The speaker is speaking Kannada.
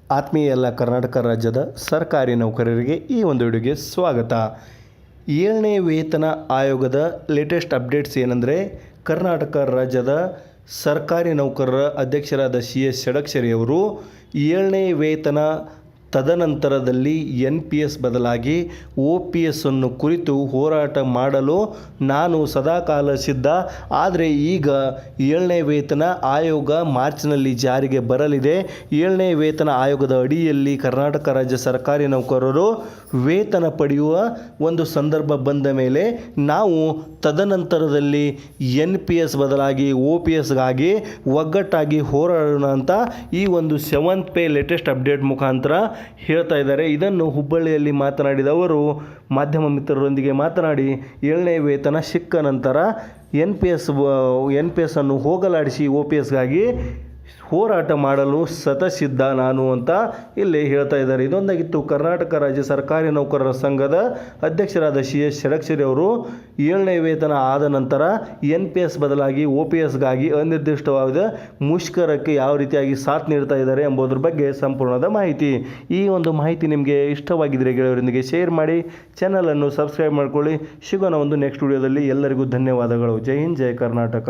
ಆತ್ಮೀಯ ಎಲ್ಲ ಕರ್ನಾಟಕ ರಾಜ್ಯದ ಸರ್ಕಾರಿ ನೌಕರರಿಗೆ ಈ ಒಂದು ವಿಡಿಯೋಗೆ ಸ್ವಾಗತ. 7ನೇ ವೇತನ ಆಯೋಗದ ಲೇಟೆಸ್ಟ್ ಅಪ್ಡೇಟ್ಸ್ ಏನಂದರೆ, ಕರ್ನಾಟಕ ರಾಜ್ಯದ ಸರ್ಕಾರಿ ನೌಕರರ ಅಧ್ಯಕ್ಷರಾದ CS ಷಡಕ್ಷರಿ ಅವರು 7ನೇ ವೇತನ ತದನಂತರದಲ್ಲಿ NPS ಬದಲಾಗಿ OPS ಅನ್ನು ಕುರಿತು ಹೋರಾಟ ಮಾಡಲು ನಾನು ಸದಾಕಾಲ ಸಿದ್ಧ. ಆದರೆ ಈಗ 7ನೇ ವೇತನ ಆಯೋಗ ಮಾರ್ಚ್ನಲ್ಲಿ ಜಾರಿಗೆ ಬರಲಿದೆ. 7ನೇ ವೇತನ ಆಯೋಗದ ಅಡಿಯಲ್ಲಿ ಕರ್ನಾಟಕ ರಾಜ್ಯ ಸರ್ಕಾರಿ ನೌಕರರು ವೇತನ ಪಡೆಯುವ ಒಂದು ಸಂದರ್ಭ ಬಂದ ಮೇಲೆ ನಾವು ತದನಂತರದಲ್ಲಿ NPS ಬದಲಾಗಿ OPSಗಾಗಿ ಒಗ್ಗಟ್ಟಾಗಿ ಹೋರಾಡೋಣ ಅಂತ ಈ ಒಂದು 7th ಪೇ ಲೇಟೆಸ್ಟ್ ಅಪ್ಡೇಟ್ ಮುಖಾಂತರ ಹೇಳ್ತಾ ಇದ್ದಾರೆ. ಇದನ್ನು ಹುಬ್ಬಳ್ಳಿಯಲ್ಲಿ ಮಾತನಾಡಿದವರು ಮಾಧ್ಯಮ ಮಿತ್ರರೊಂದಿಗೆ ಮಾತನಾಡಿ 7ನೇ ವೇತನ ಸಿಕ್ಕ ನಂತರ NPS ಅನ್ನು ಹೋಗಲಾಡಿಸಿ OPSಗಾಗಿ ಹೋರಾಟ ಮಾಡಲು ಸತಸಿದ್ಧ ನಾನು ಅಂತ ಇಲ್ಲಿ ಹೇಳ್ತಾ ಇದ್ದಾರೆ. ಇದೊಂದಾಗಿತ್ತು ಕರ್ನಾಟಕ ರಾಜ್ಯ ಸರ್ಕಾರಿ ನೌಕರರ ಸಂಘದ ಅಧ್ಯಕ್ಷರಾದ CS ಷಡಕ್ಷರಿ ಅವರು 7ನೇ ವೇತನ ಆದ ನಂತರ NPS ಬದಲಾಗಿ OPSಗಾಗಿ ಅನಿರ್ದಿಷ್ಟವಾದ ಮುಷ್ಕರಕ್ಕೆ ಯಾವ ರೀತಿಯಾಗಿ ಸಾಥ್ ನೀಡ್ತಾ ಇದ್ದಾರೆ ಎಂಬುದರ ಬಗ್ಗೆ ಸಂಪೂರ್ಣದ ಮಾಹಿತಿ. ಈ ಒಂದು ಮಾಹಿತಿ ನಿಮಗೆ ಇಷ್ಟವಾಗಿದ್ದರೆ ಗೆಳೆಯರೊಂದಿಗೆ ಶೇರ್ ಮಾಡಿ, ಚಾನಲನ್ನು ಸಬ್ಸ್ಕ್ರೈಬ್ ಮಾಡ್ಕೊಳ್ಳಿ. ಸಿಗೋಣ ಒಂದು ನೆಕ್ಸ್ಟ್ ವಿಡಿಯೋದಲ್ಲಿ. ಎಲ್ಲರಿಗೂ ಧನ್ಯವಾದಗಳು. ಜೈ ಹಿಂದ್, ಜೈ ಕರ್ನಾಟಕ.